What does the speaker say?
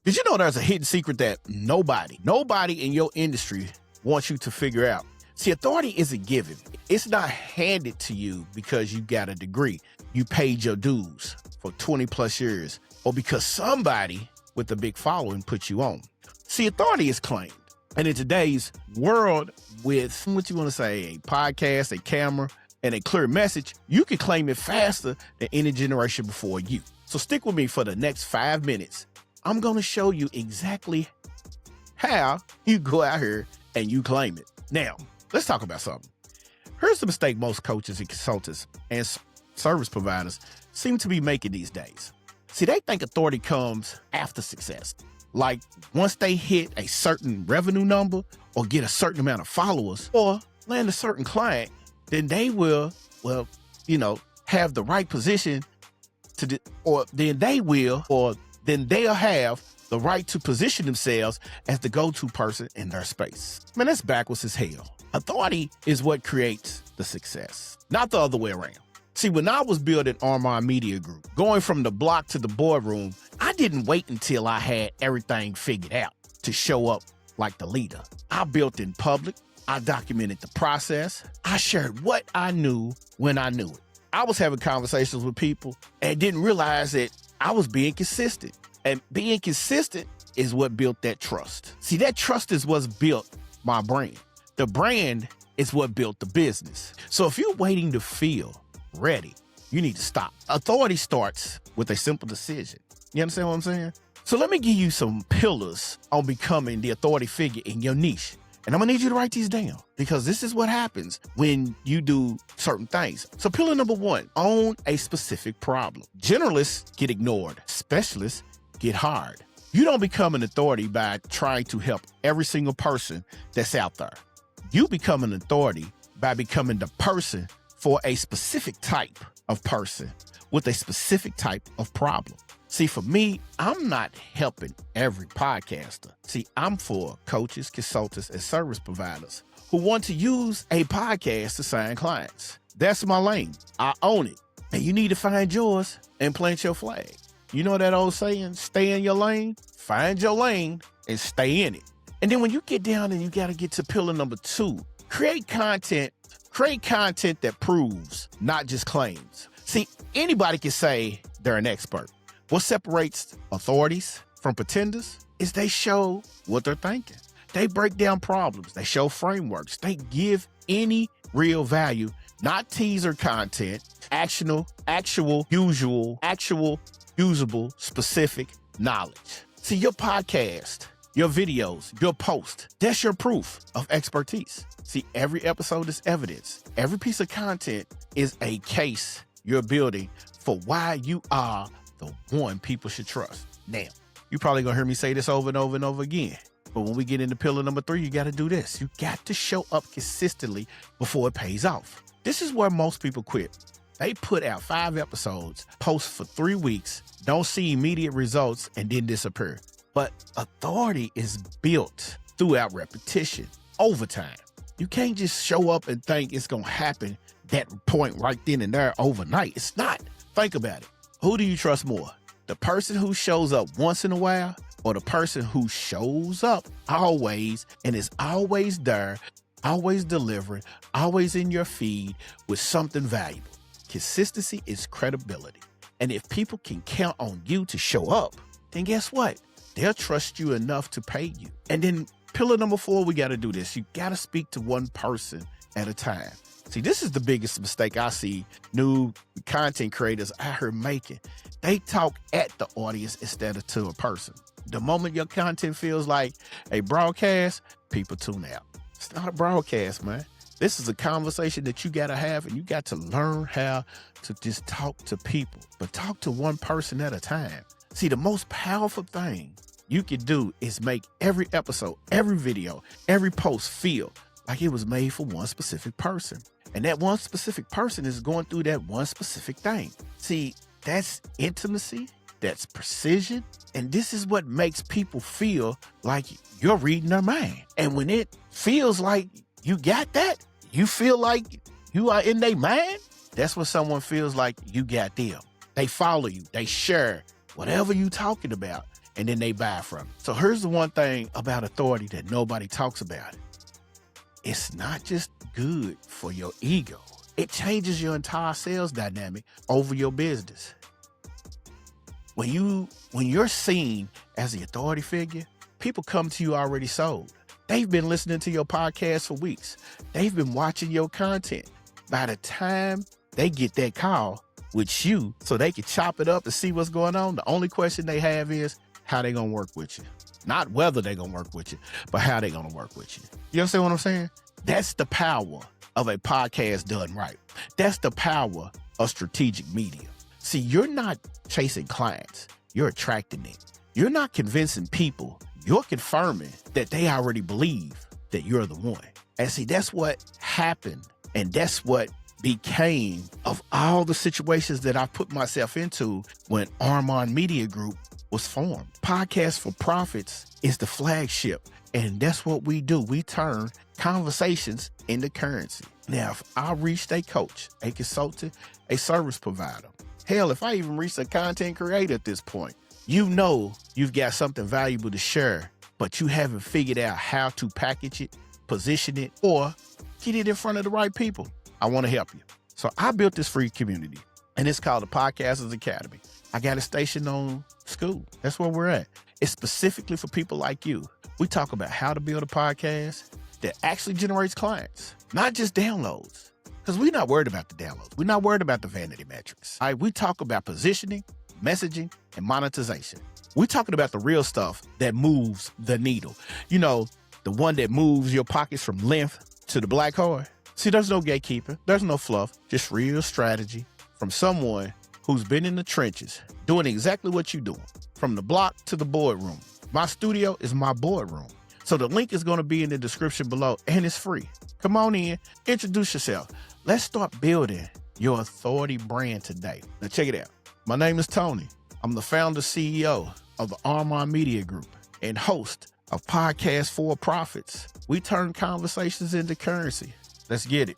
Did you know there's a hidden secret that nobody in your industry wants you to figure out? See, authority isn't given. It's not handed to you because you got a degree, you paid your dues for 20 plus years, or because somebody with a big following put you on. See, authority is claimed. And in today's world with, what you want to say, a podcast, a camera, and a clear message, you can claim it faster than any generation before you. So stick with me for the next 5 minutes. I'm going to show you exactly how you go out here and you claim it. Now, let's talk about something. Here's the mistake most coaches and consultants and service providers seem to be making these days. See, they think authority comes after success. Like once they hit a certain revenue number or get a certain amount of followers or land a certain client, then they will, have the right position then they'll have the right to position themselves as the go-to person in their space. Man, that's backwards as hell. Authority is what creates the success, not the other way around. See, when I was building Armand Media Group, going from the block to the boardroom, I didn't wait until I had everything figured out to show up like the leader. I built in public. I documented the process. I shared what I knew when I knew it. I was having conversations with people and didn't realize that I was being consistent. And being consistent is what built that trust. See, that trust is what's built my brand. The brand is what built the business. So if you're waiting to feel ready, you need to stop. Authority starts with a simple decision. You understand what I'm saying? So let me give you some pillars on becoming the authority figure in your niche. And I'm gonna need you to write these down because this is what happens when you do certain things. So pillar number 1, own a specific problem. Generalists get ignored, specialists get hired. You don't become an authority by trying to help every single person that's out there. You become an authority by becoming the person for a specific type of person with a specific type of problem. See, for me, I'm not helping every podcaster. See, I'm for coaches, consultants, and service providers who want to use a podcast to sign clients. That's my lane. I own it. And you need to find yours and plant your flag. You know that old saying, stay in your lane, find your lane, and stay in it. And then when you get down and you got to get to pillar number 2, create content that proves, not just claims. See, anybody can say they're an expert. What separates authorities from pretenders is they show what they're thinking. They break down problems. They show frameworks. They give any real value, not teaser content, actual, usable, specific knowledge. See, your podcast, your videos, your post, that's your proof of expertise. See, every episode is evidence. Every piece of content is a case you're building for why you are the one people should trust. Now, you probably gonna hear me say this over and over and over again. But when we get into pillar number 3, you gotta do this. You got to show up consistently before it pays off. This is where most people quit. They put out 5 episodes, post for 3 weeks, don't see immediate results, and then disappear. But authority is built throughout repetition, over time. You can't just show up and think it's gonna happen that point right then and there overnight. It's not. Think about it. Who do you trust more? The person who shows up once in a while or the person who shows up always and is always there, always delivering, always in your feed with something valuable? Consistency is credibility. And if people can count on you to show up, then guess what? They'll trust you enough to pay you. And then pillar number 4, we got to do this. You got to speak to one person at a time. See, this is the biggest mistake I see new content creators out here making. They talk at the audience instead of to a person. The moment your content feels like a broadcast, people tune out. It's not a broadcast, man. This is a conversation that you got to have, and you got to learn how to just talk to people, but talk to one person at a time. See, the most powerful thing you can do is make every episode, every video, every post feel like it was made for one specific person. And that one specific person is going through that one specific thing. See, that's intimacy, that's precision, and this is what makes people feel like you're reading their mind. And when it feels like you got that, you feel like you are in their mind, that's when someone feels like you got them. They follow you, they share whatever you talking about, and then they buy from you. So here's the one thing about authority that nobody talks about. It's not just good for your ego. It changes your entire sales dynamic over your business. When you're seen as the authority figure, people come to you already sold. They've been listening to your podcast for weeks. They've been watching your content. By the time they get that call with you so they can chop it up and see what's going on, the only question they have is how they gonna work with you. Not whether they gonna work with you, but how they gonna work with you. You understand what I'm saying? That's the power of a podcast done right. That's the power of strategic media. See, you're not chasing clients. You're attracting them. You're not convincing people. You're confirming that they already believe that you're the one. And see, that's what happened. And that's what became of all the situations that I put myself into when Armand Media Group was formed. Podcast for Profits is the flagship. And that's what we do. We turn conversations into currency. Now, if I reached a coach, a consultant, a service provider, hell, if I even reached a content creator at this point, you know you've got something valuable to share, but you haven't figured out how to package it, position it, or get it in front of the right people. I want to help you. So I built this free community, and it's called the Podcasters Academy. I got a station on School. That's where we're at. It's specifically for people like you. We talk about how to build a podcast that actually generates clients, not just downloads. Because we're not worried about the downloads. We're not worried about the vanity metrics. All right, we talk about positioning, messaging, and monetization. We're talking about the real stuff that moves the needle. You know, the one that moves your pockets from length to the black card. See, there's no gatekeeper. There's no fluff. Just real strategy from someone who's been in the trenches, doing exactly what you're doing, from the block to the boardroom. My studio is my boardroom. So the link is going to be in the description below, and it's free. Come on in, introduce yourself. Let's start building your authority brand today. Now check it out. My name is Tony. I'm the founder, CEO of the Armand Media Group and host of Podcast for Profits. We turn conversations into currency. Let's get it.